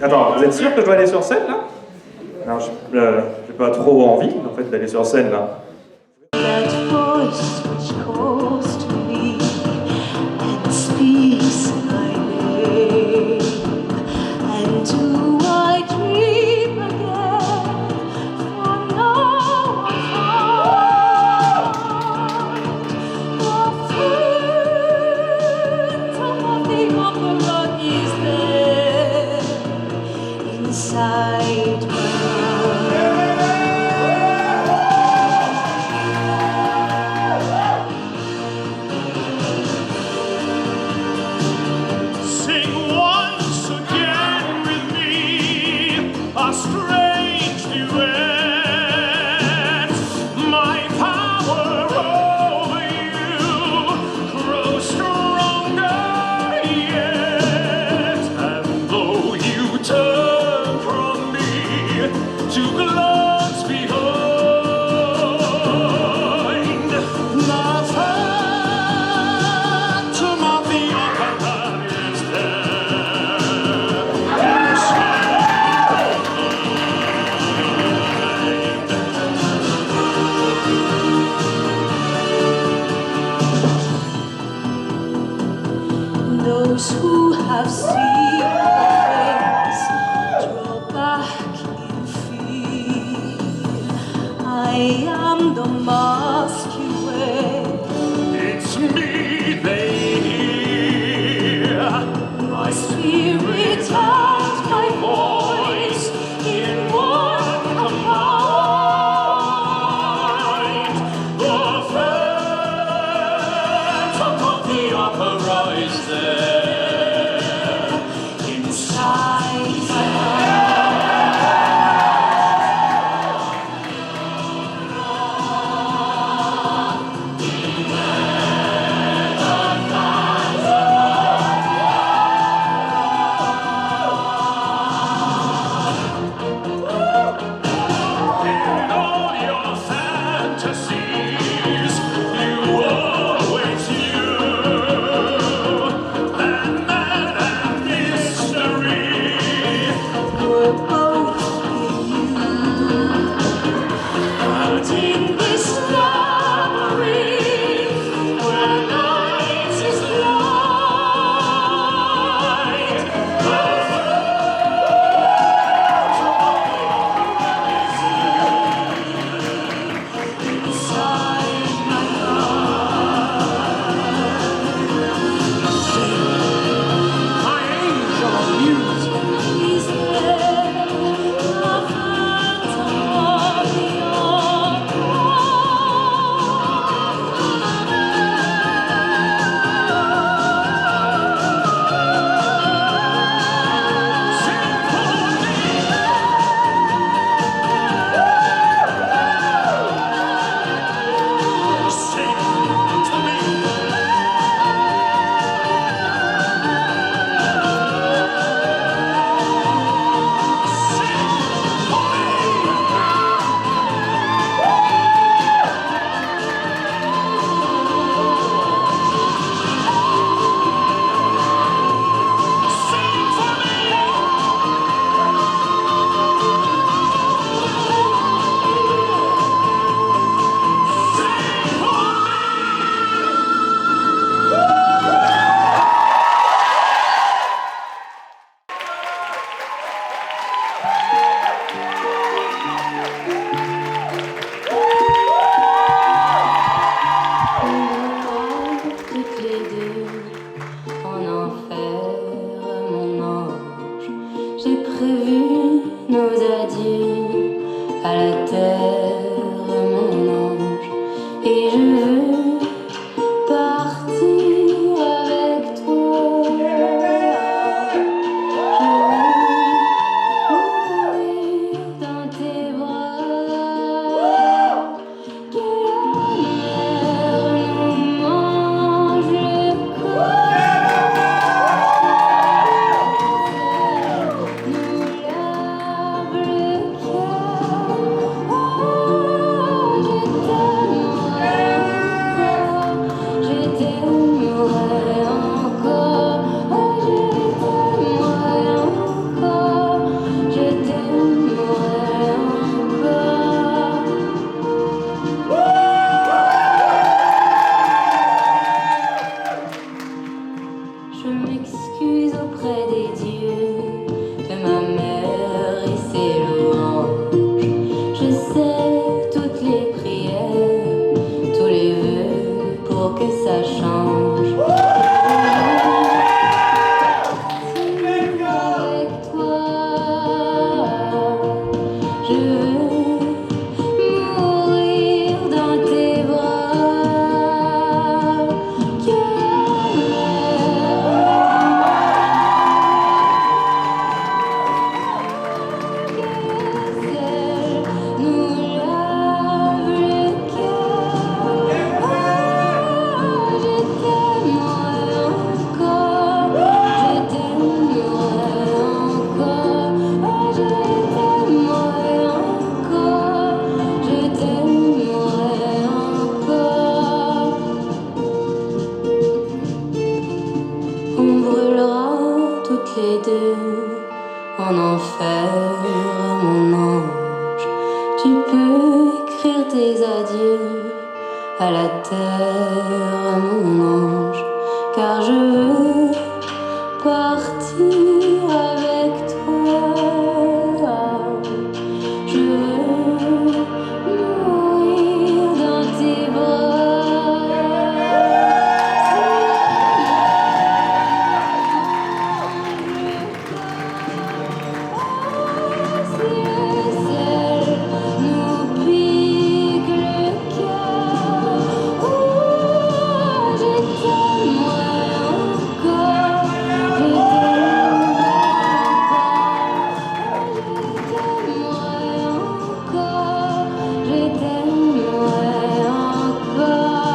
Attends, vous êtes sûr que je dois aller sur scène, là? Non, j'ai pas trop envie, en fait, d'aller sur scène, là. That voice which calls to me and speaks my name, and do I dream again? For now I find the phantom of the opera is there inside my strange duet. My power over you grows stronger yet, and though you turn from me to glance behind, the phantom of the opera is those who have seen my face draw back in fear. I am the mask you wear. It's me they hear. My spirit and my voice in one combined. The phantom of the opera is there inside my in all your fantasies. You always you and man and mystery. we're both in you. And In this labyrinth where night is light, the inside my my angel of music. is there, the phantom of the toutes les deux en enfer, mon ange. J'ai prévu nos adieux à la terre, mon ange. Et je veux partir avec toi. Je veux mourir dans tes bras. Que la mer nous mange le corps, nous lave le en enfer, mon ange. Tu peux écrire tes adieux à la terre, mon ange, car je veux partir avec toi. Je veux mourir dans tes bras. Si le ciel nous pique le cœur, oh, je t'aimerai encore, je t'aimerai encore, je t'aimerai encore.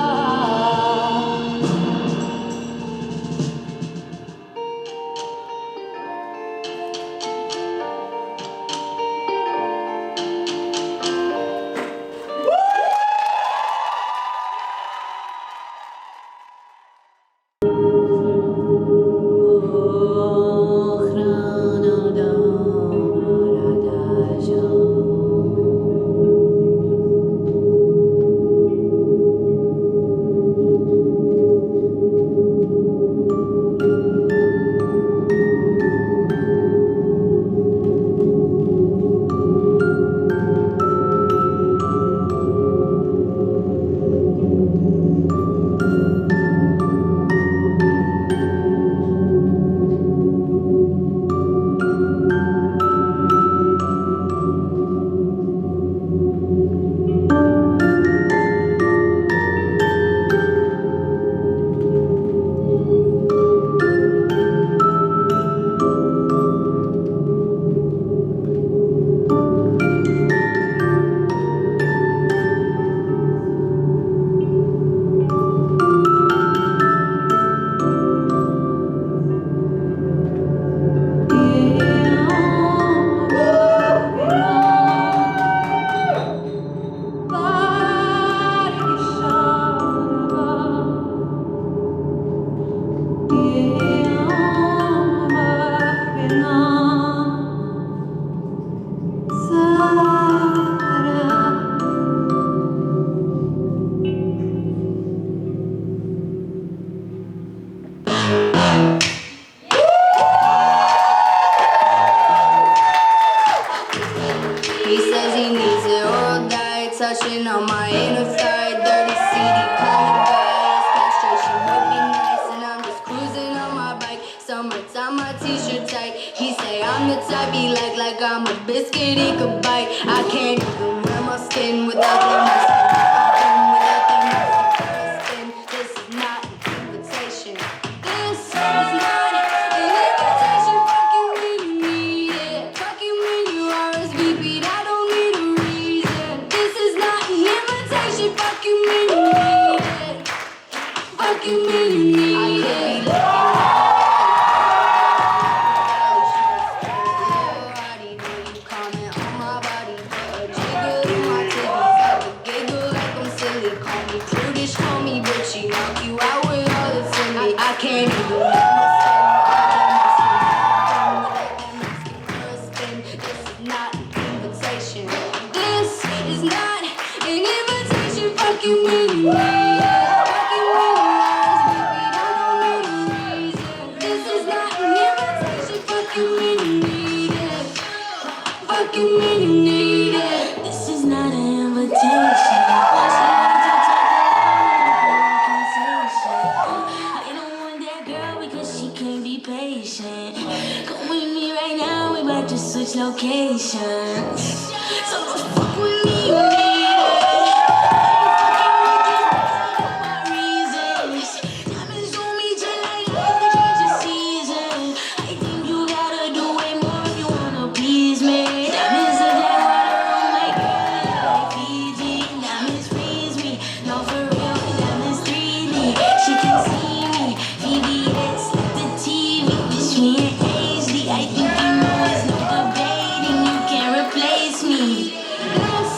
He says he needs it all day, touching on my inner thigh, dirty CD, call me guys. Castration would be nice, and I'm just cruising on my bike. Summertime, my t-shirt tight. He say I'm the type he like I'm a biscuit he could bite. I can't even wear my skin without them musky, This is not an invitation. This is not an invitation. Fucking when you need it, fucking when you RSVP'd. I don't need a reason. This is not an invitation. Fucking when you need it, fucking when you need it. I can't even This is not an invitation. This is not an invitation. Fucking when you need it. Fucking when you RSVP'd. I don't need a reason. This is not an invitation. Fucking when you need it. Fucking when you need it. This is not an invitation. Come with me right now, we about to switch locations. So don't fuck with me, you need it. My reasons. Diamonds on me just like the change of season. I think you gotta do way more if you wanna please me. Diamonds are that water on my girl, like Fiji. Diamonds freeze me, no for real. Diamonds 3D, she can see me. VBS, like the TV, bitch me in HD. I think you know it's no debating. You can't replace me. This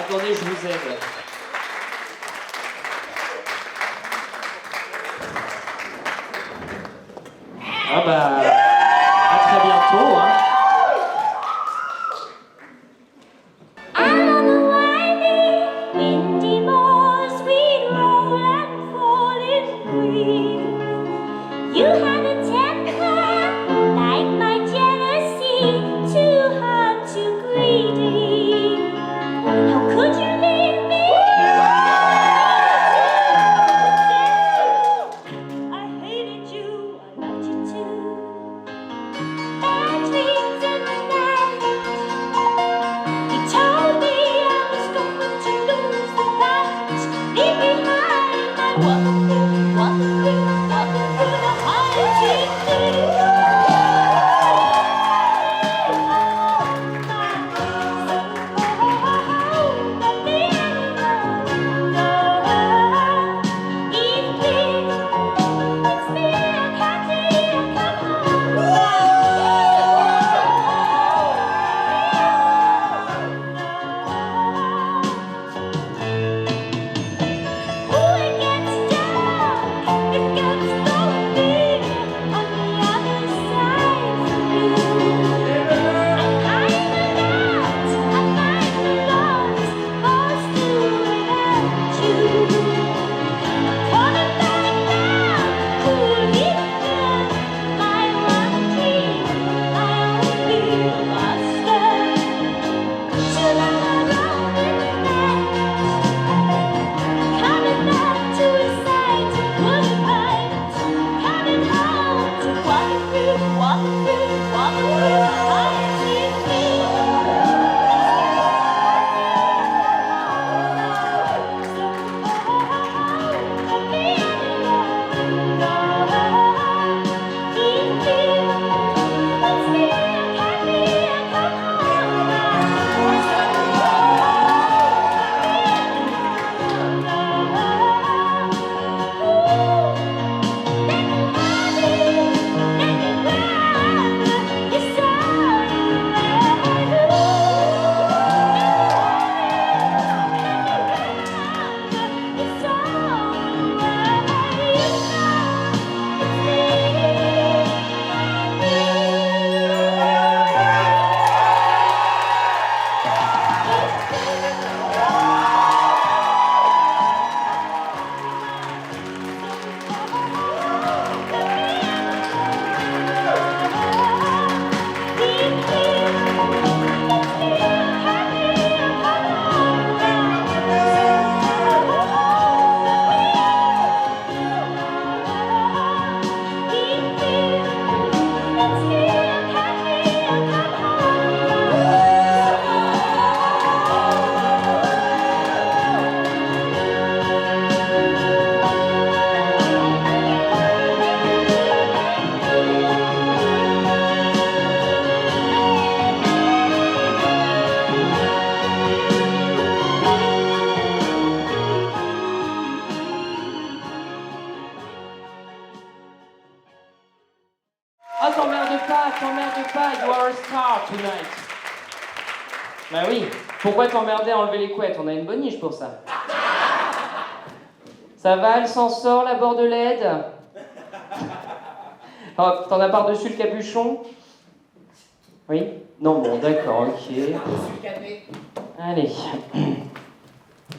Attendez, je vous aide. Ah bah, à très bientôt, hein. I'm on the winding, windy moors, we'd roll and fall in breeze. You had a temper like my jealousy, too hard, too greedy. How could you leave me? I hated you, I loved you too. Bad dreams in the night. You told me I was going to lose the fight. Leave behind my walking through the high Ah, t'emmerde pas, you are a star tonight. Bah oui, pourquoi t'emmerder à enlever les couettes? On a une bonne niche pour ça. Ça va, elle s'en sort, la bordelaide? Oh, t'en as par-dessus le capuchon? Oui? Non, bon, d'accord, ok. Allez.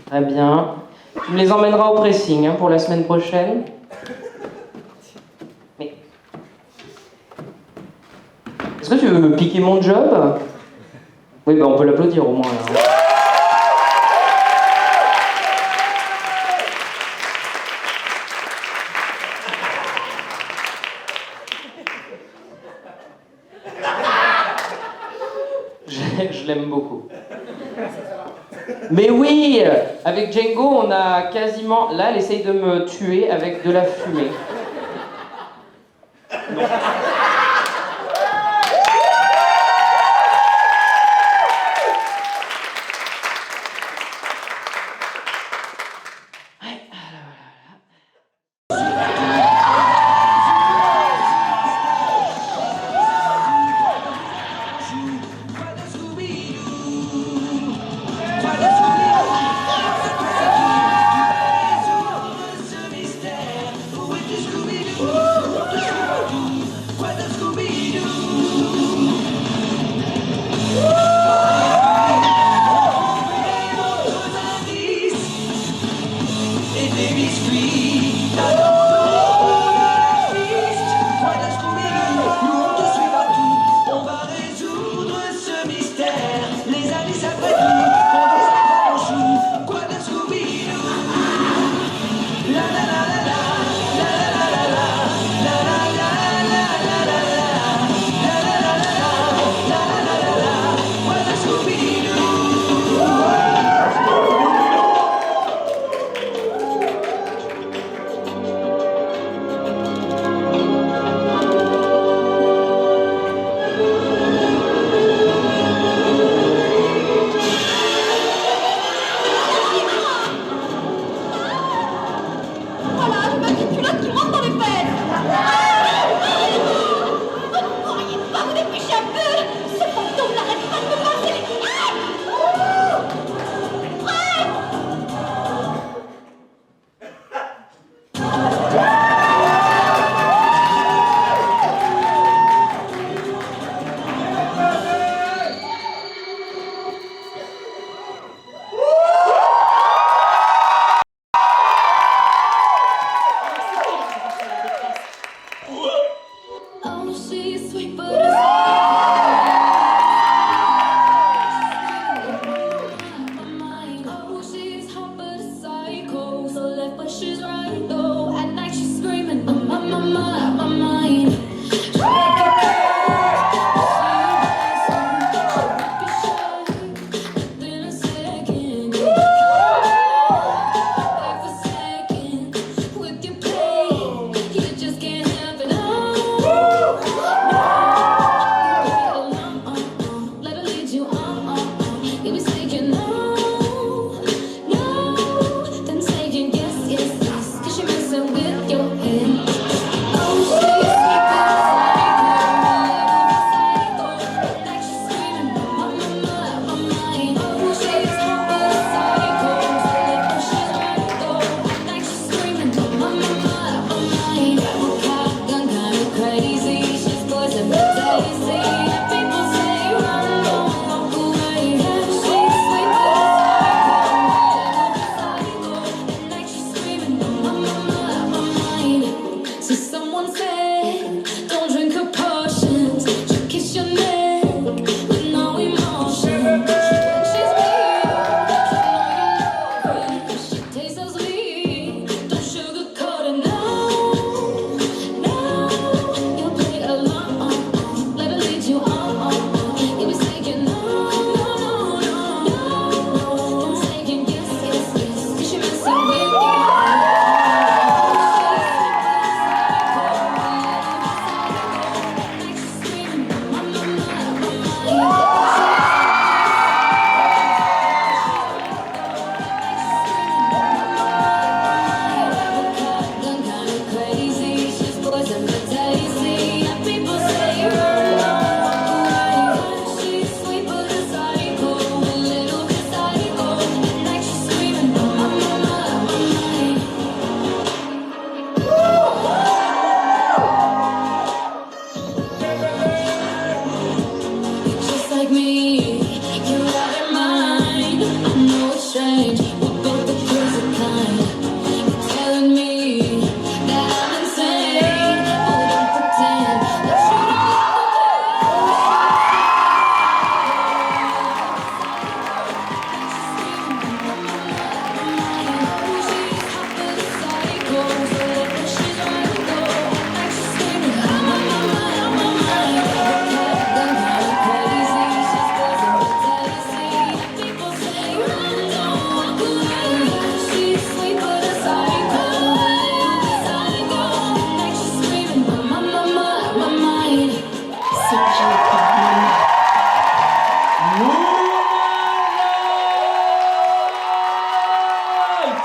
Très bien. Tu me les emmèneras au pressing hein, pour la semaine prochaine. Mais... Est-ce que tu veux me piquer mon job? Oui, bah on peut l'applaudir au moins. Là. Je l'aime beaucoup. Mais oui, avec Django, on a quasiment... Là, elle essaye de me tuer avec de la fumée. Non.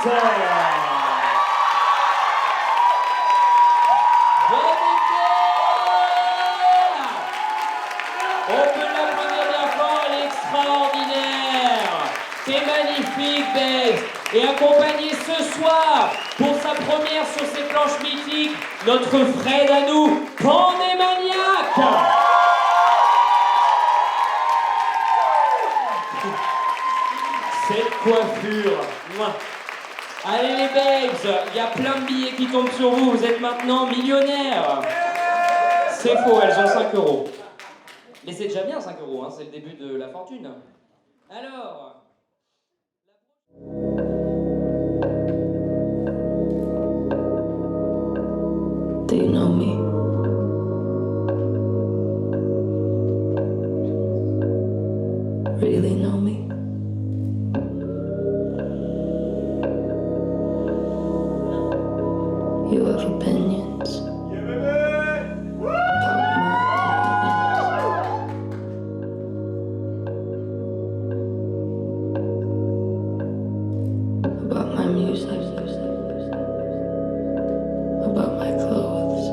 On peut l'applaudir bien fort, elle est extraordinaire. C'est magnifique, Babes. Et accompagné ce soir, pour sa première sur ces planches mythiques, notre Fred à nous, Pandémaniac. Cette coiffure. Mouah. Allez les Babes, il y a plein de billets qui tombent sur vous, vous êtes maintenant millionnaires. C'est faux, elles ont 5 €. Mais c'est déjà bien 5 €, hein, c'est le début de la fortune. Alors... Do you know me? Really know me? You have opinions. About my music, about my clothes,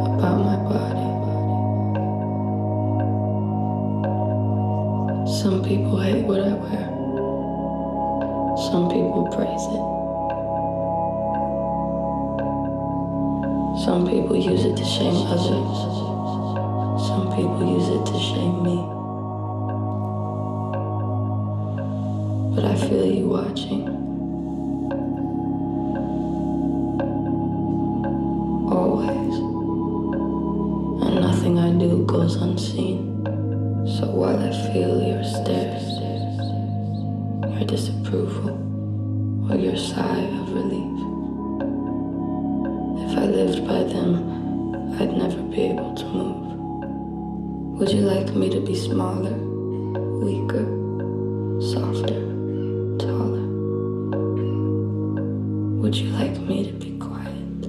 about my body. Some people hate what I wear. Some people praise it. Some people use it to shame others. Some people use it to shame me. But I feel you watching. Always. And nothing I do goes unseen. So while I feel your stares, your disapproval, or your sigh of relief, if I lived by them, I'd never be able to move. Would you like me to be smaller, weaker, softer, taller? Would you like me to be quiet?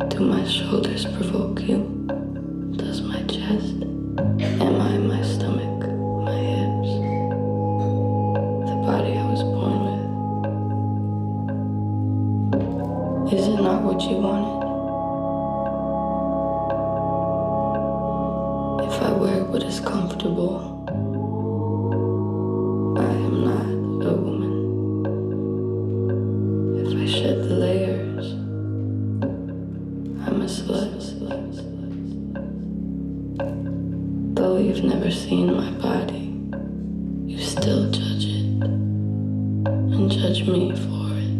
Do my shoulders provoke you? Does my chest? Am I my stomach, my hips? The body I was born with? Is it not what you wanted? If I wear what is comfortable, I am not a woman. If I shed the layers, I'm a slut. Though you've never seen my body, you still judge it, and judge me for it.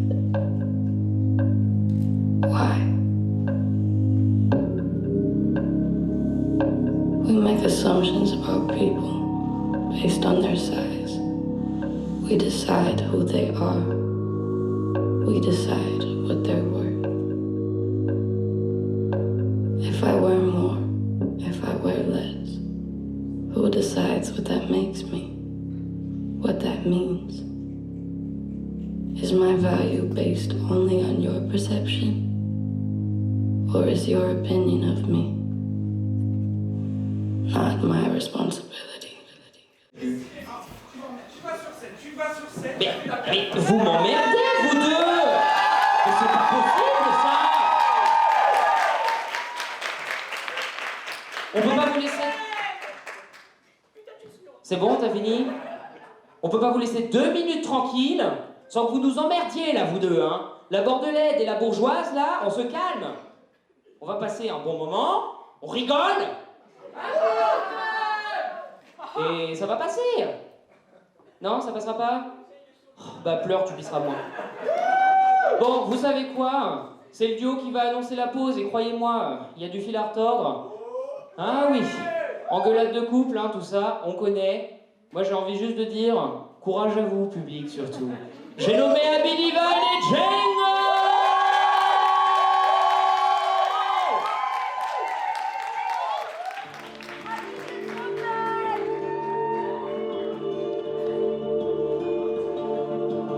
Why? We make assumptions about people based on their size. We decide who they are. We decide what they're worth. If I wear more, if I wear less, who decides what that makes me? What that means? Is my value based only on your perception? Or is your opinion of me not my responsibility? Mais vous m'emmerdez, vous deux! Mais c'est pas possible, ça! On peut pas vous laisser... C'est bon, t'as fini? On peut pas vous laisser 2 minutes tranquilles sans que vous nous emmerdiez, là, vous deux, hein? La Bordelaise et la bourgeoise, là, on se calme. On va passer un bon moment, on rigole. Et ça va passer. Non, ça passera pas? Oh, bah pleure, tu pisseras moins. Bon, vous savez quoi? C'est le duo qui va annoncer la pause, et croyez-moi, il y a du fil à retordre. Ah oui, engueulade de couple, hein, tout ça, on connaît. Moi j'ai envie juste de dire, courage à vous, public, surtout. J'ai nommé Abby Divan et Django!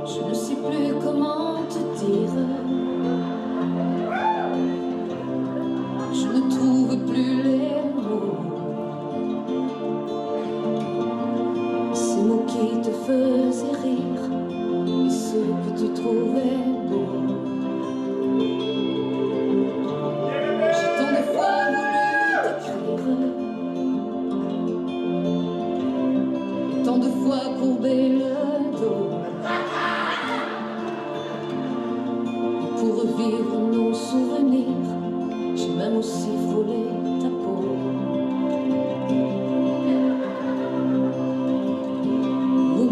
Je ne sais plus comment te dire. Je ne trouve plus les mots. faisait rire et ce que tu trouvais beau. J'ai tant de fois voulu t'écrire et tant de fois courbé le dos pour revivre nos souvenirs. J'ai même aussi frôlé ta peau.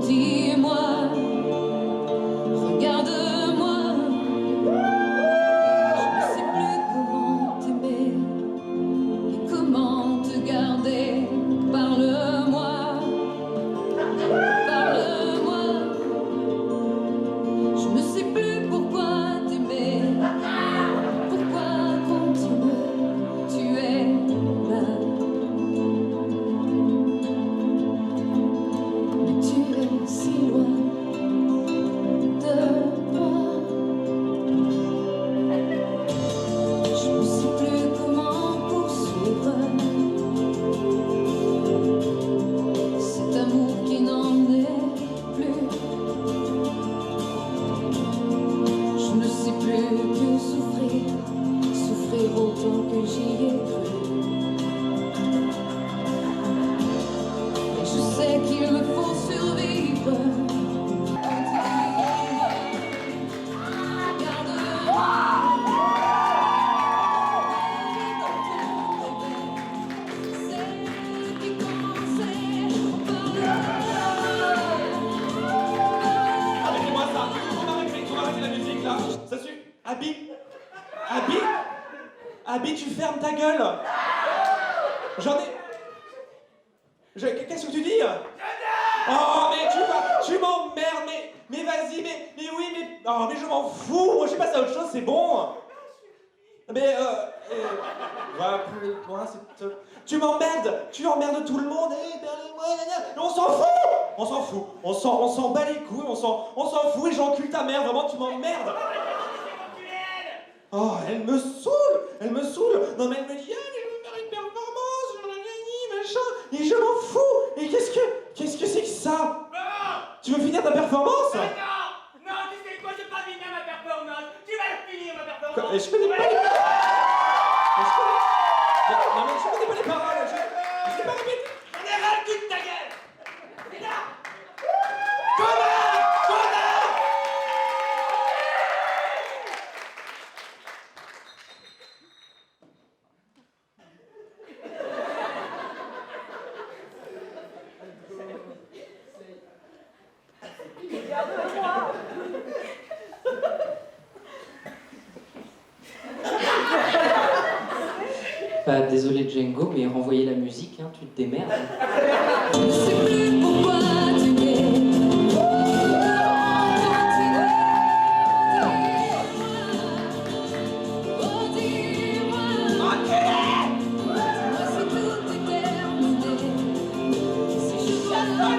Dis-moi, regarde-moi, je ne sais plus comment t'aimer et comment te garder. Parle-moi, parle-moi, je ne sais plus pourquoi t'aimer, pourquoi continuer, tu es là. Si loin de moi, je ne sais plus comment poursuivre cet amour qui n'en est plus. Je ne sais plus que souffrir, souffrir autant que j'y ai cru. Et je sais qu'il me faut survivre. Arrêtez-moi ça! Faut arrêter la musique là! Ça suffit! Abby! Abby! Abby, tu fermes ta gueule! J'en ai... Qu'est-ce que tu dis? Oh, mais tu m'emmerdes, mais vas-y, mais oui, mais... Oh, mais je m'en fous! Moi, je sais pas, c'est autre chose, c'est bon! Mais, voilà, plus loin, c'est... Tu m'emmerdes! Tu emmerdes tout le monde! Mais on s'en fout! On s'en fout! On s'en bat les couilles, on s'en fout et j'encule ta mère, vraiment, tu m'emmerdes! Oh, elle me saoule! Elle me saoule! Non, mais elle me dit, ah, mais je veux faire une performance, machin, et je m'en fous! Et qu'est-ce que c'est que ça? Tu veux finir ta performance? Non, tu sais quoi, j'ai pas fini ma performance. Tu vas finir ma performance. Mais je connais pas les... Non, mais je connais pas les paroles, je l'ai pas répété. On est ras le cul de ta gueule. C'est là. Connard! Bah, désolé Django, mais renvoyer la musique, hein, tu te démerdes. Je ne sais plus pourquoi t'aimer. Oh, dis-moi, dis-moi si tout est terminé. Si je dois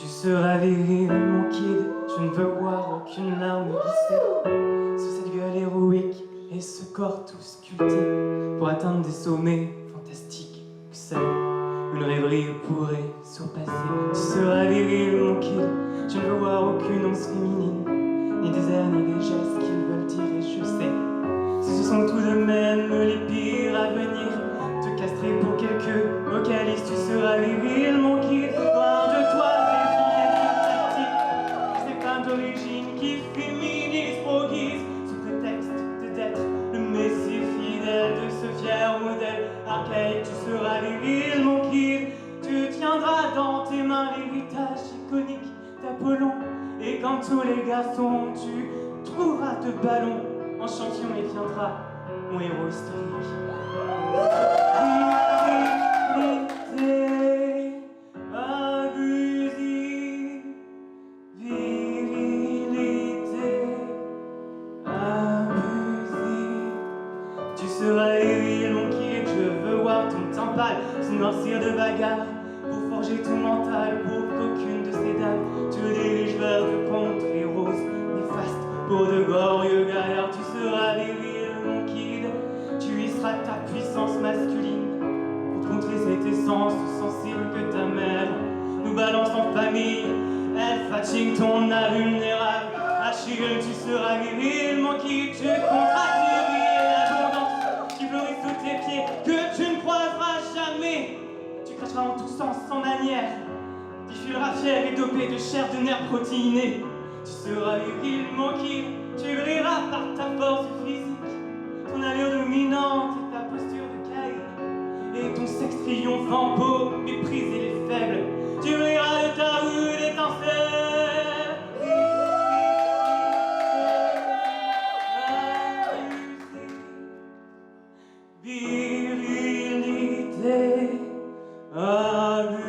Tu seras viril, mon kid, je ne veux voir aucune larme glisser sous cette gueule héroïque et ce corps tout sculpté pour atteindre des sommets fantastiques que seule une rêverie pourrait surpasser. Tu seras viril, mon kid, je ne veux voir aucune once féminine, ni des airs, ni des gestes qu'ils veulent dire, et je sais, ce sont tout de même les pires à venir. Te castrer pour quelques vocalistes, tu seras viril, mon kid, loin de toi, ces filles pratiques, ces femmes d'origine qui féminisent, proguisent, sous prétexte d'être le messie fidèle de ce fier modèle archaïque. Tu seras viril, mon kid, tu tiendras dans tes mains l'héritage iconique d'Apollon, et comme tous les garçons, tu trouveras de ballons en champion et viendras mon héros historique. Virilité abusive, virilité abusive. Tu seras viril, mon kid, je veux voir ton teint pâle se noircir de bagarre pour forger tout mental, pour qu'aucune de ces dames te dirige vers de contrées roses néfastes pour de glorieux gaillards. Tu seras viril, mon kid, tu y seras ta puissance masculine pour contrer cette essence sensible que ta mère nous balance en famille. Elle fatigue ton invulnérable Achille. Tu seras viril, mon kid, tu compteras l'abondance qui fleurit sous tes pieds, que tu ne croiseras jamais. Tu cracheras en tous sens, sans manière, défileras fier et dopé de chair de nerfs protéinés. Tu seras viril, mon kid, tu brilleras par ta force physique, ton allure dominante et ta posture de caïd, et ton sexe triomphant pour mépriser les faibles. Tu brilleras de ta rude étincelle. Virilité abusive,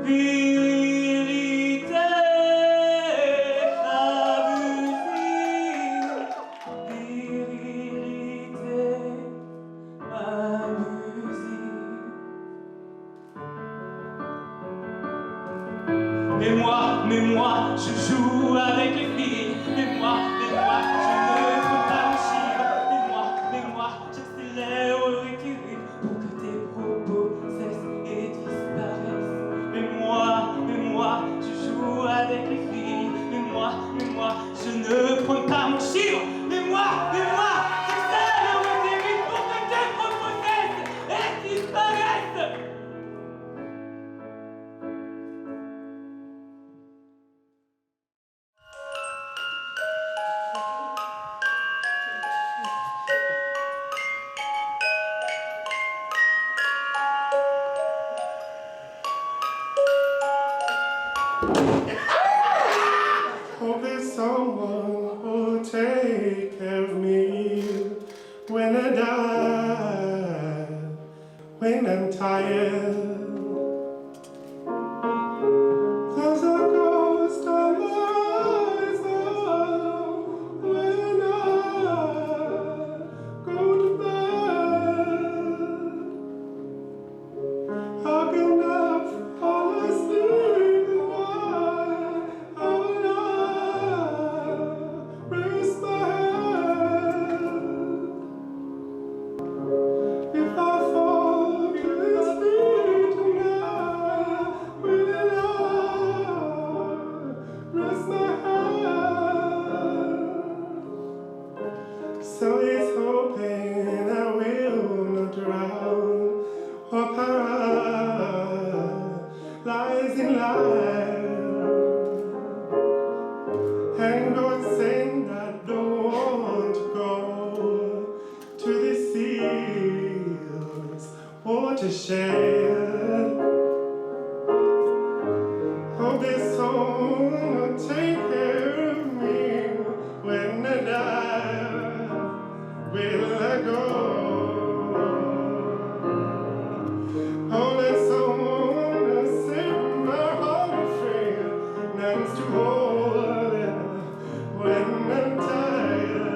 virilité abusive, virilité abusive. Mais moi, je joue avec les filles. Mais moi, je ne peux pas me chier. Mais moi, j'accélère au recul pour que tes propos cessent et disparaissent. Mais moi, je joue avec les filles. Mais moi, je ne prends pas mon chiffre. Mais moi, j'accélère au recul pour que tes propos cessent et disparaissent. Hope there's someone who'll take care of me when I die, when I'm tired. There's a ghost on my horizon when I go to bed. How can I fall asleep while I'm rest my head? If I fall to his feet tonight, will I rest my head? So it's hoping I will not drown or paralyze in life. And God saying I don't want to go to the seas watershed. Hope this song will take care of me when I die. Will I go? Oh, there's someone to set my heart free, hands to hold it when I'm tired.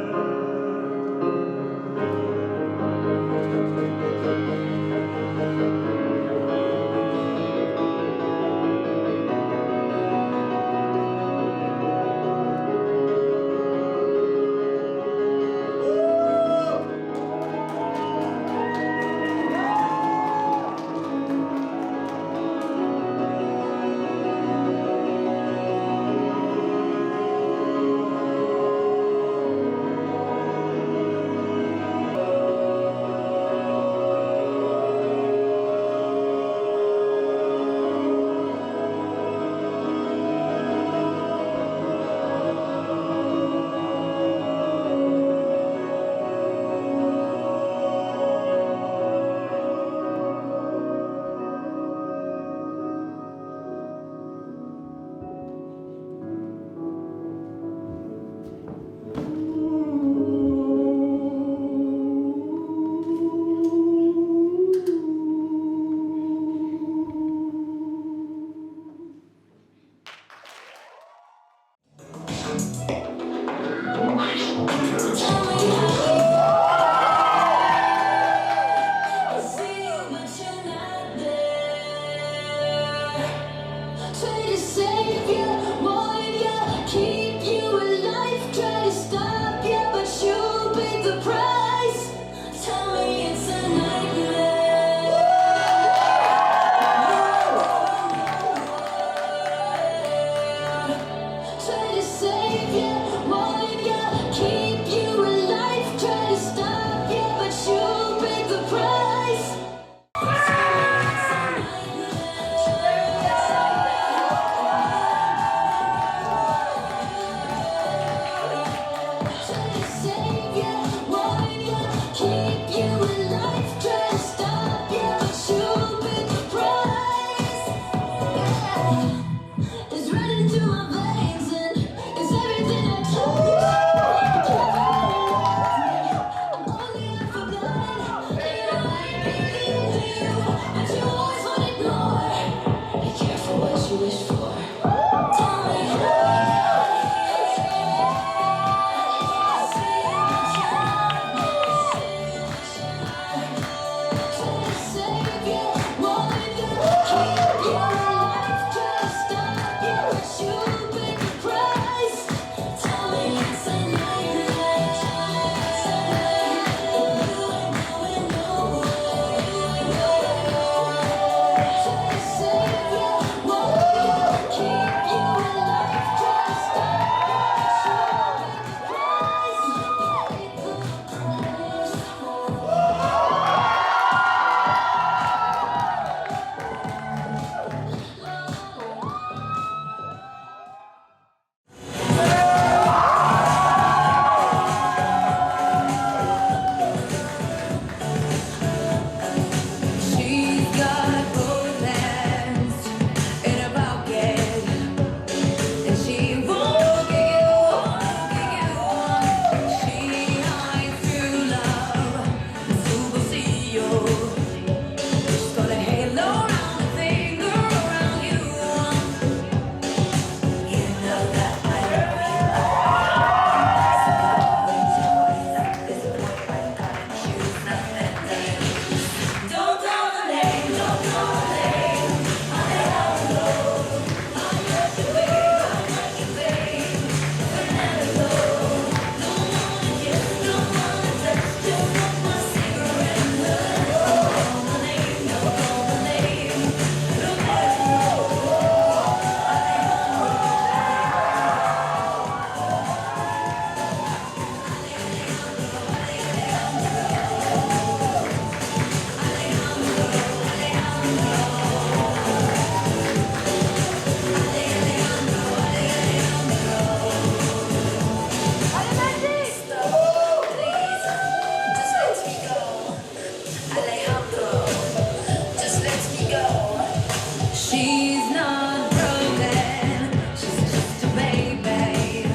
She's not broken, she's just a baby.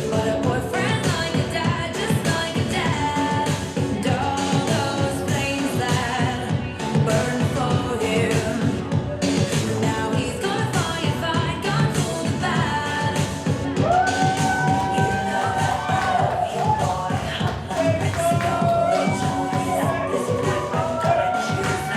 But her boyfriend's like a dad, just like a dad. And all those flames that burn for him. Now he's gonna fight, control the bad. You know that your boy, Mexico. This black rock gotta choose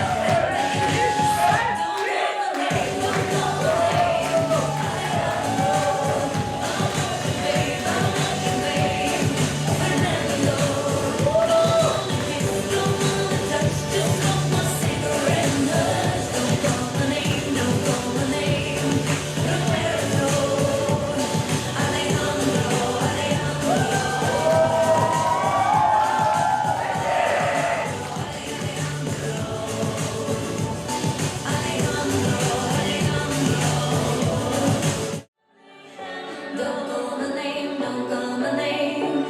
Don't call my name, don't call my name.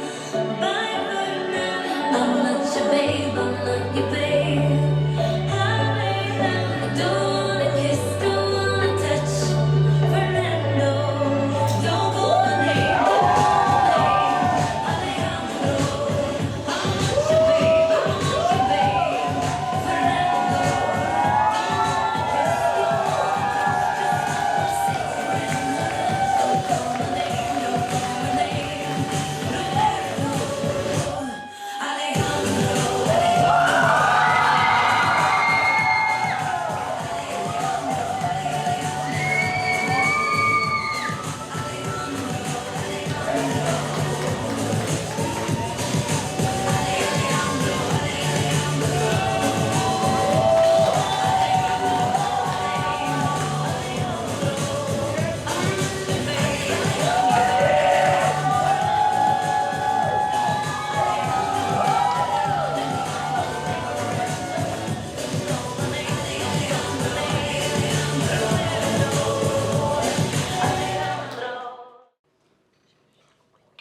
Bye for now. I'm not your babe, I'm not your babe. I don't wanna kiss, don't wanna touch. Fernando, don't call my name, don't call my name. Alejandro, I'm not your babe, I'm not your babe. Fernando,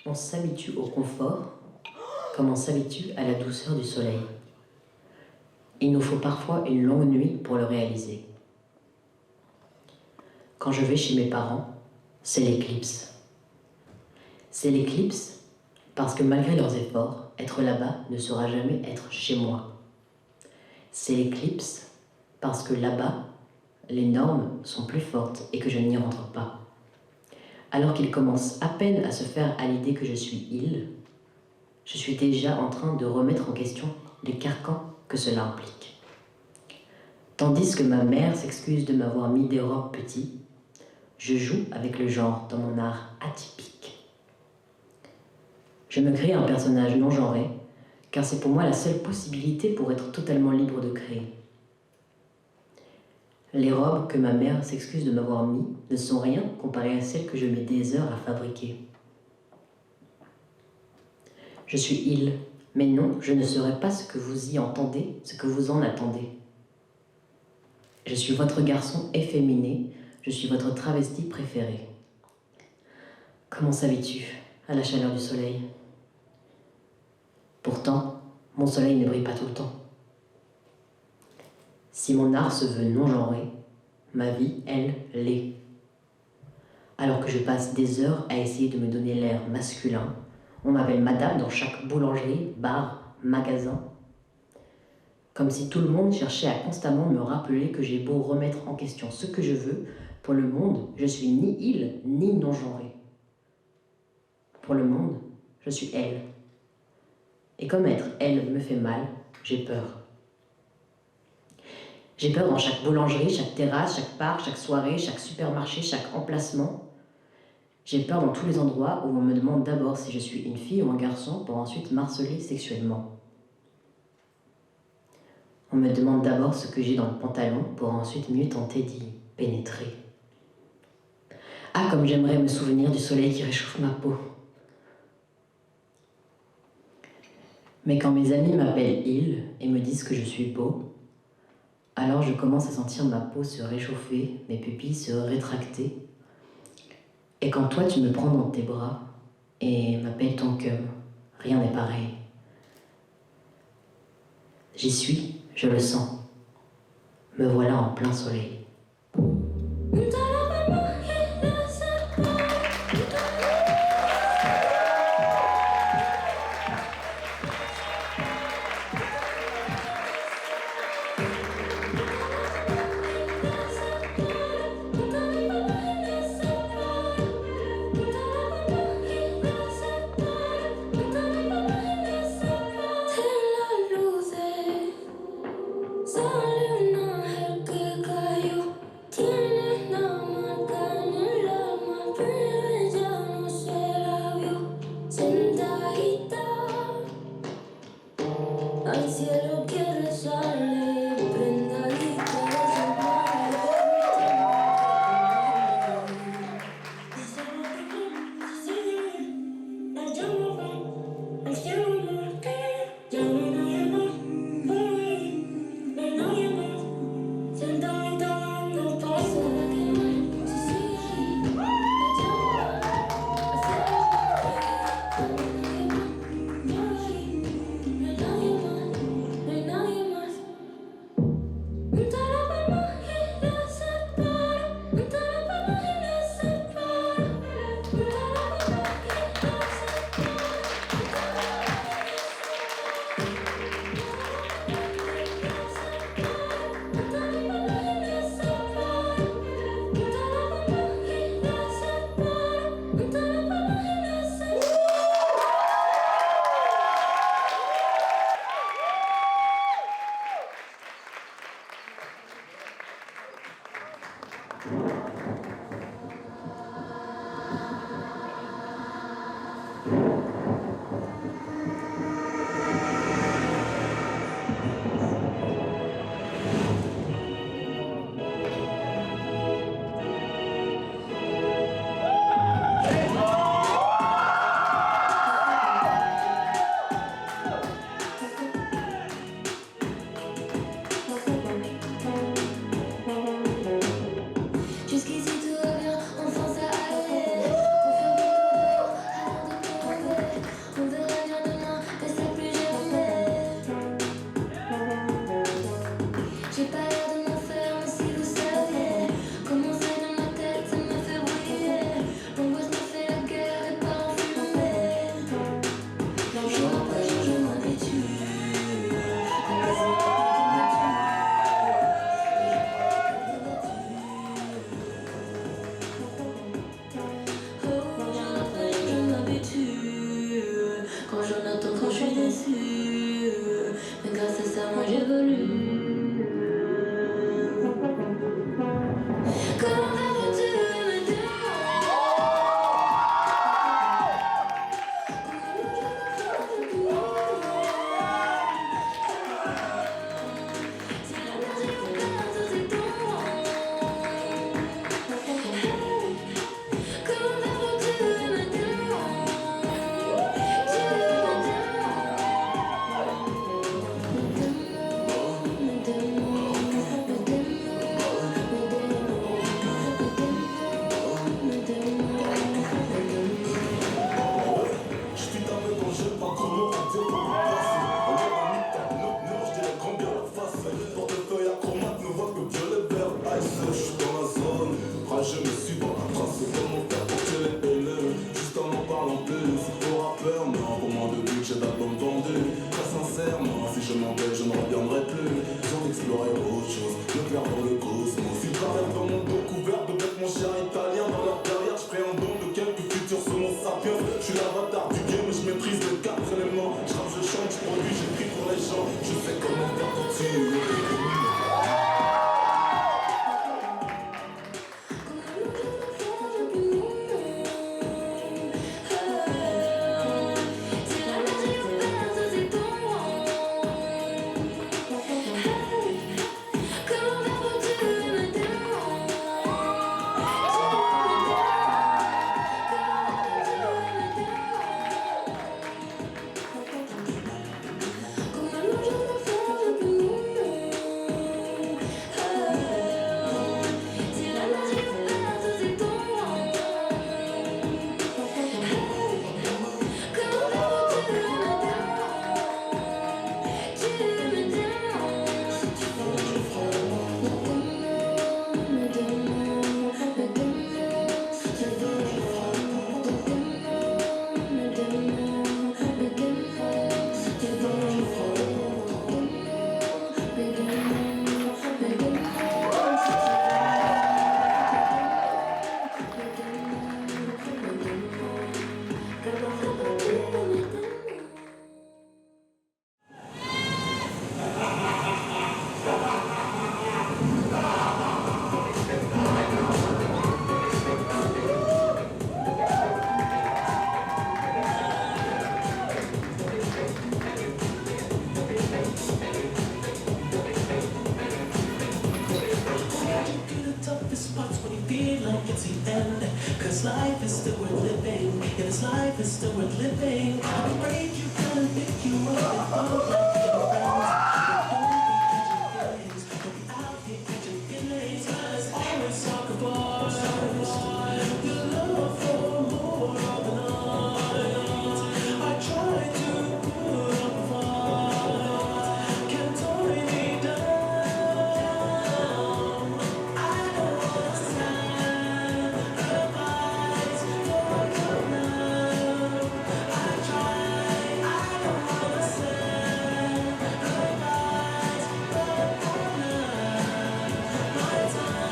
On s'habitue au confort comme on s'habitue à la douceur du soleil. Il nous faut parfois une longue nuit pour le réaliser. Quand je vais chez mes parents, c'est l'éclipse. C'est l'éclipse parce que malgré leurs efforts, être là-bas ne sera jamais être chez moi. C'est l'éclipse parce que là-bas, les normes sont plus fortes et que je n'y rentre pas. Alors qu'il commence à peine à se faire à l'idée que je suis il, je suis déjà en train de remettre en question les carcans que cela implique. Tandis que ma mère s'excuse de m'avoir mis des robes petits, je joue avec le genre dans mon art atypique. Je me crée un personnage non genré, car c'est pour moi la seule possibilité pour être totalement libre de créer. Les robes que ma mère s'excuse de m'avoir mis ne sont rien comparées à celles que je mets des heures à fabriquer. Je suis il, mais non, je ne serai pas ce que vous y entendez, ce que vous en attendez. Je suis votre garçon efféminé, je suis votre travesti préféré. Comment s'habitues à la chaleur du soleil? Pourtant, mon soleil ne brille pas tout le temps. Si mon art se veut non-genré, ma vie, elle, l'est. Alors que je passe des heures à essayer de me donner l'air masculin, on m'appelle madame dans chaque boulangerie, bar, magasin. Comme si tout le monde cherchait à constamment me rappeler que j'ai beau remettre en question ce que je veux, pour le monde, je suis ni il, ni non-genré. Pour le monde, je suis elle. Et comme être elle me fait mal, j'ai peur. J'ai peur dans chaque boulangerie, chaque terrasse, chaque parc, chaque soirée, chaque supermarché, chaque emplacement. J'ai peur dans tous les endroits où on me demande d'abord si je suis une fille ou un garçon pour ensuite m'harceler sexuellement. On me demande d'abord ce que j'ai dans le pantalon pour ensuite mieux tenter d'y pénétrer. Ah, comme j'aimerais me souvenir du soleil qui réchauffe ma peau. Mais quand mes amis m'appellent il et me disent que je suis beau, alors je commence à sentir ma peau se réchauffer, mes pupilles se rétracter. Et quand toi tu me prends dans tes bras et m'appelles ton cum, rien n'est pareil. J'y suis, je le sens. Me voilà en plein soleil. Al cielo quiere salir, prendadita Je sais comment faire pour tuer. toughest parts when you feel like it's the end. Cause life is still worth living. Yeah, this life is still worth living. I'm afraid you're gonna pick you up and fall like your friends. But don't be out here catching feelings. Cause always talk about your love for more of the night. I try to put up a fight. Can't tie me down. I don't wanna sacrifice for your love. I try, I don't wanna sacrifice for your love. My time.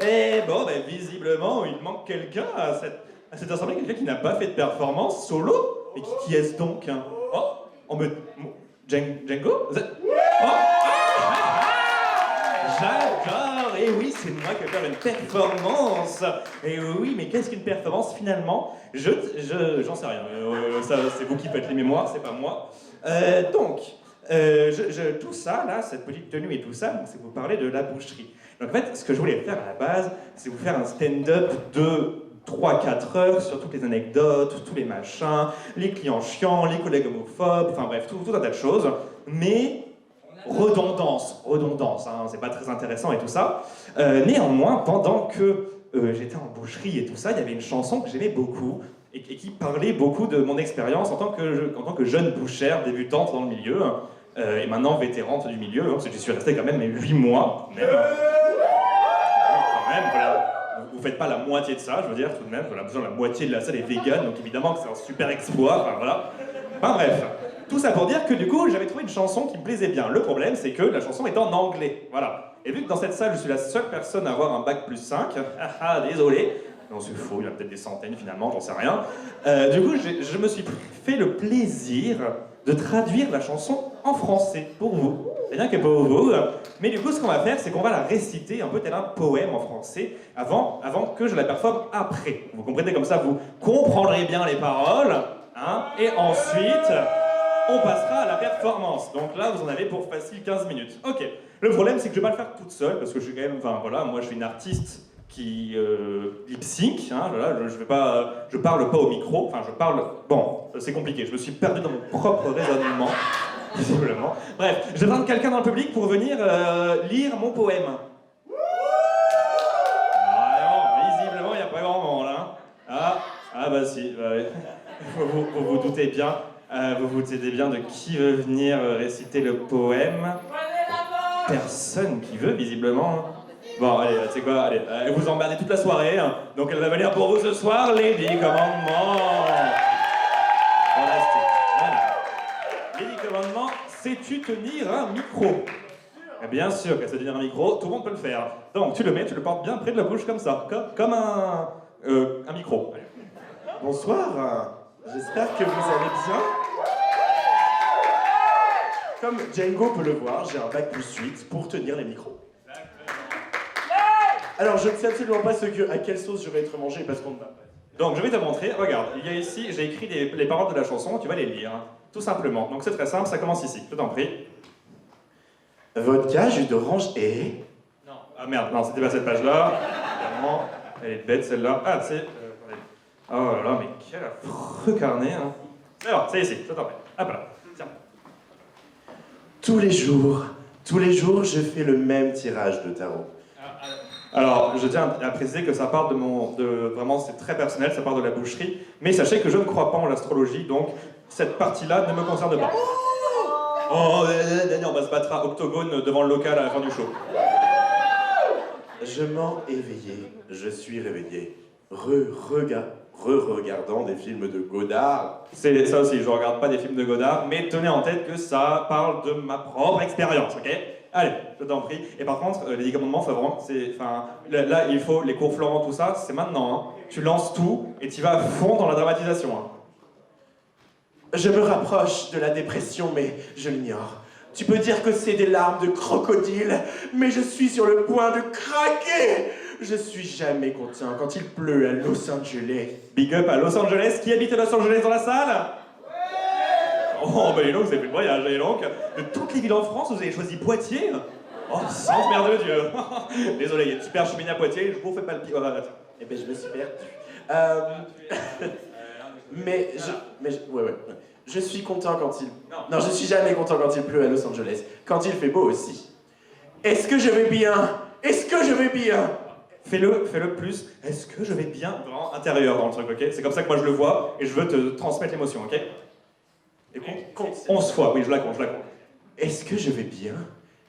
Et bon, ben, visiblement, il manque quelqu'un à cette assemblée, quelqu'un qui n'a pas fait de performance solo. Et qui est-ce donc hein? Oh, on me... Django? Oh, j'adore! Et oui, c'est moi qui vais faire une performance! Et oui, mais qu'est-ce qu'une performance finalement? J'en sais rien. Ça, c'est vous qui faites les mémoires, c'est pas moi. Tout ça, là, cette petite tenue et tout ça, c'est vous parler de la boucherie. Donc en fait, ce que je voulais faire à la base, c'est vous faire un stand-up de 3-4 heures sur toutes les anecdotes, tous les machins, les clients chiants, les collègues homophobes, enfin bref, tout un tas de choses. Mais redondance, hein, c'est pas très intéressant et tout ça. Néanmoins, pendant que j'étais en boucherie et tout ça, il y avait une chanson que j'aimais beaucoup et qui parlait beaucoup de mon expérience en tant que jeune bouchère débutante dans le milieu. Et maintenant vétérante du milieu, parce que j'y suis resté quand même 8 mois. Voilà. Vous faites pas la moitié de ça, je veux dire, tout de même. Voilà, la moitié de la salle est végane, donc évidemment que c'est un super exploit, enfin voilà. Enfin bref, tout ça pour dire que du coup, j'avais trouvé une chanson qui me plaisait bien. Le problème, c'est que la chanson est en anglais, voilà. Et vu que dans cette salle, je suis la seule personne à avoir un bac plus 5, désolé, non c'est faux, il y en a peut-être des centaines finalement, j'en sais rien. Du coup, je me suis fait le plaisir de traduire la chanson en français pour vous. C'est bien que pour vous. Mais du coup, ce qu'on va faire, c'est qu'on va la réciter un peu tel un poème en français avant que je la performe après. Vous comprenez, comme ça, vous comprendrez bien les paroles, hein, et ensuite, on passera à la performance. Donc là, vous en avez pour facile 15 minutes. Ok. Le problème, c'est que je vais pas le faire toute seule, parce que je suis quand même, enfin voilà, moi je suis une artiste qui lip-sync, hein, voilà, je parle pas au micro, enfin je parle, bon, c'est compliqué, je me suis perdu dans mon propre raisonnement, visiblement. Bref, je demande quelqu'un dans le public pour venir lire mon poème. Visiblement, il n'y a pas grand monde, hein. Ah bah si, bah, oui. vous doutez bien, vous vous doutez bien de qui veut venir réciter le poème. Personne qui veut, visiblement. Bon, allez, tu sais quoi, allez, vous emmerdez toute la soirée, hein. Donc elle va venir pour vous ce soir, les 10 commandements. Fantastique. Voilà. Les 10 commandements, sais-tu tenir un micro? Et bien sûr qu'elle sait tenir un micro, tout le monde peut le faire. Donc tu le mets, tu le portes bien près de la bouche comme ça, comme un micro. Allez. Bonsoir, j'espère que vous allez bien. Comme Django peut le voir, j'ai un bac +8 pour tenir les micros. Alors, je ne sais absolument pas à quelle sauce je vais être mangé parce qu'on ne va pas. Donc je vais te montrer, regarde, il y a ici, j'ai écrit les paroles de la chanson, tu vas les lire, hein, tout simplement. Donc c'est très simple, ça commence ici, je t'en prie. Vodka, jus d'orange et... Non. Ah merde, non, c'était pas cette page-là. Vraiment, elle est bête celle-là. Ah, c'est... oh là là, mais quel affreux carnet, hein. Alors, c'est ici, je t'en prie. Hop là, tiens. Tous les jours, je fais le même tirage de tarot. Alors, je tiens à préciser que ça part vraiment, c'est très personnel, ça part de la boucherie, mais sachez que je ne crois pas en l'astrologie, donc cette partie-là ne me concerne pas. Oh, Daniel, on va se battre à Octogone devant le local à la fin du show. Je m'en éveillé, je suis réveillé, regardant des films de Godard. C'est ça aussi, je regarde pas des films de Godard, mais tenez en tête que ça parle de ma propre expérience, ok? Allez, je t'en prie. Et par contre, les 10 commandements, faut vraiment, là, il faut les cours Florent, tout ça, c'est maintenant, hein. Tu lances tout et tu vas à fond dans la dramatisation, hein. Je me rapproche de la dépression, mais je l'ignore. Tu peux dire que c'est des larmes de crocodile, mais je suis sur le point de craquer. Je suis jamais content quand il pleut à Los Angeles. Big up à Los Angeles. Qui habite à Los Angeles dans la salle? Oh, bah, dis donc, vous avez fait le voyage, dis donc. De toutes les villes en France, vous avez choisi Poitiers? Oh, sans mère de Dieu. Désolé, il y a une super cheminée à Poitiers, je vous fais pas le pied. Oh, là, là. Eh ben, je me suis perdu. Ouais. Je suis content quand il... Non, je suis jamais content quand il pleut à Los Angeles. Quand il fait beau aussi. Est-ce que je vais bien? Est-ce que je vais bien? Fais-le plus. Est-ce que je vais bien? Vraiment intérieur dans le truc, ok? C'est comme ça que moi je le vois et je veux te transmettre l'émotion, ok? Et compte. 11 fois, oui, je la compte. Est-ce que je vais bien?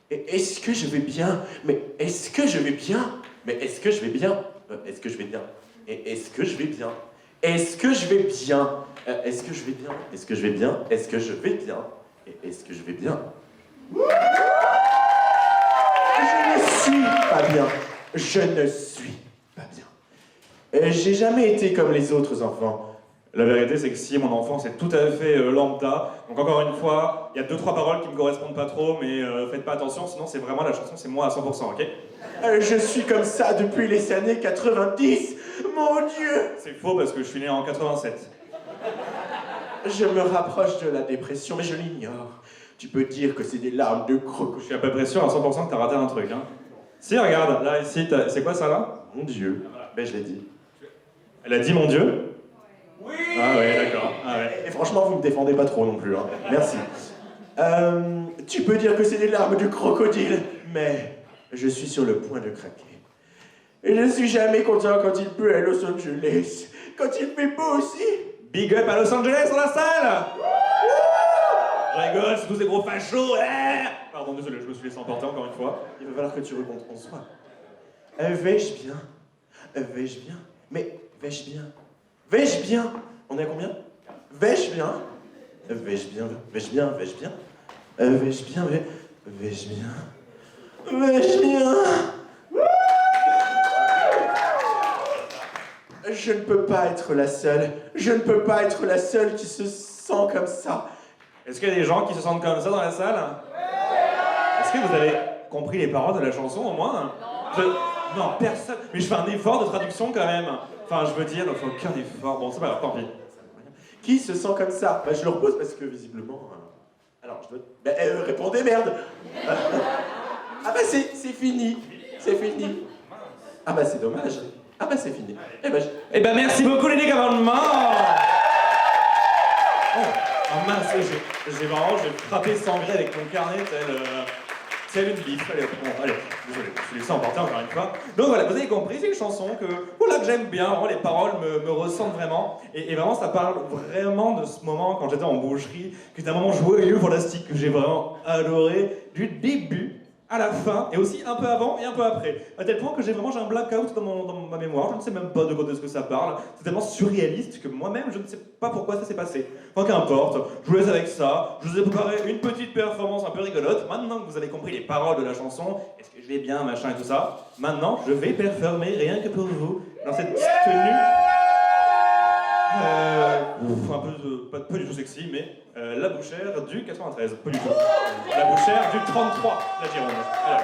Est-ce que je vais bien? Mais est-ce que je vais bien? Mais est-ce que je vais bien? Est-ce que je vais bien? Et est-ce que je vais bien? Est-ce que je vais bien? Est-ce que je vais bien? Est-ce que je vais bien? Est-ce que je vais bien? Et est-ce que je vais bien? Je ne suis pas bien. Je ne suis pas bien. J'ai jamais été comme les autres enfants. La vérité, c'est que si mon enfant, c'est tout à fait lambda. Donc encore une fois, il y a 2-3 paroles qui me correspondent pas trop, mais faites pas attention, sinon c'est vraiment la chanson, c'est moi à 100%, ok? Je suis comme ça depuis les années 90. Mon Dieu! C'est faux parce que je suis né en 87. Je me rapproche de la dépression, mais je l'ignore. Tu peux dire que c'est des larmes de crocodile. Je suis à peu près sûr à 100% que t'as raté un truc, hein. Si, regarde, là, ici, c'est quoi ça, là? Mon Dieu. Ben, je l'ai dit. Elle a dit mon Dieu? Oui. Ah ouais, d'accord. Ah ouais. Et franchement, vous me défendez pas trop non plus, hein. Merci. Tu peux dire que c'est des larmes de crocodile, mais je suis sur le point de craquer. Et je suis jamais content quand il pleut à Los Angeles. Quand il fait beau aussi. Big up à Los Angeles dans la salle! Je rigole, c'est tous ces gros fachos! Pardon, désolé, je me suis laissé emporter encore une fois. Il va falloir que tu remontes en soi. Vais-je bien? Vais-je bien? Mais vais-je bien? Vais-je bien? On est à combien? Vais-je bien? Vais-je bien? Vais-je bien? Vais-je bien? Vais-je bien? Vais-je bien? Vais-je bien? Je ne peux pas être la seule. Je ne peux pas être la seule qui se sent comme ça. Est-ce qu'il y a des gens qui se sentent comme ça dans la salle? Est-ce que vous avez compris les paroles de la chanson au moins? Non, personne. Mais je fais un effort de traduction quand même. Enfin, je veux dire, il ne faut aucun effort. Bon, c'est pas grave, tant pis. Qui se sent comme ça? Bah, je le repose parce que visiblement. Alors, je dois. Bah, répondez, merde! Ah, bah, c'est fini. C'est fini. Ah, bah, c'est dommage. Ah, bah, c'est fini. Eh ben, merci beaucoup, les gouvernements! Oh mince, j'ai frappé sans gré avec mon carnet, tel une biffe. Allez, bon, allez, désolé, je me suis laissé emporter encore une fois. Donc voilà, vous avez compris, c'est une chanson que j'aime bien, vraiment, les paroles me ressentent vraiment. Et vraiment, ça parle vraiment de ce moment quand j'étais en boucherie, qui était un moment joyeux, fantastique, que j'ai vraiment adoré du début à la fin, et aussi un peu avant et un peu après. À tel point que j'ai un blackout dans ma mémoire, je ne sais même pas de quoi est-ce que ça parle. C'est tellement surréaliste que moi-même, je ne sais pas pourquoi ça s'est passé. Enfin, qu'importe, je vous laisse avec ça. Je vous ai préparé une petite performance un peu rigolote. Maintenant que vous avez compris les paroles de la chanson, est-ce que je vais bien, machin et tout ça, maintenant, je vais performer rien que pour vous, dans cette petite tenue Un peu pas du tout sexy, mais la bouchère du 93, pas du tout. La bouchère du 33, la Gironde. Alors.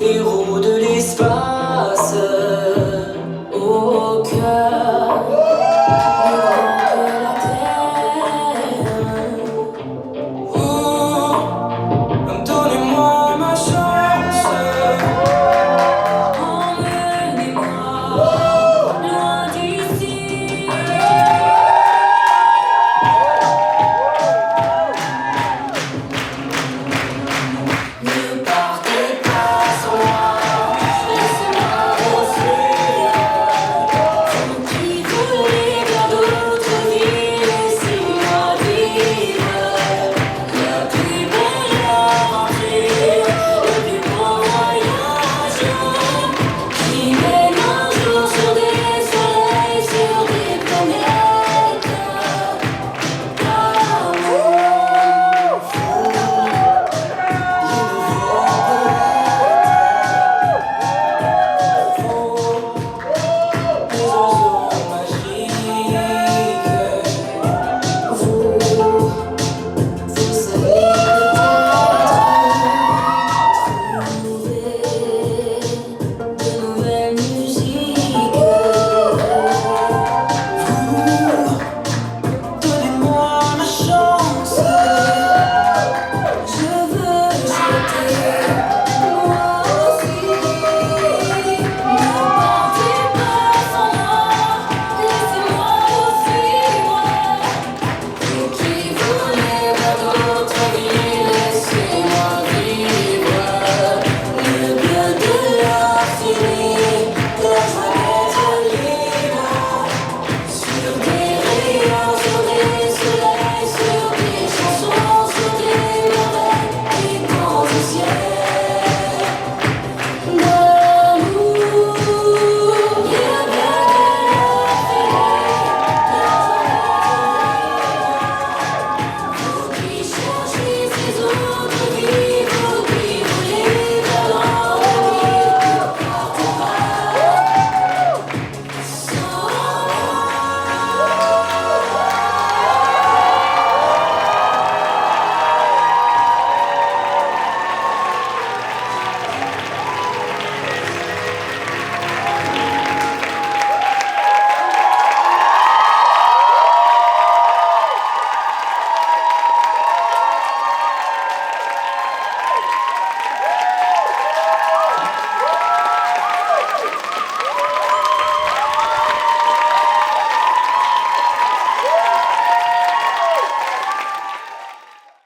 héros de l'espace.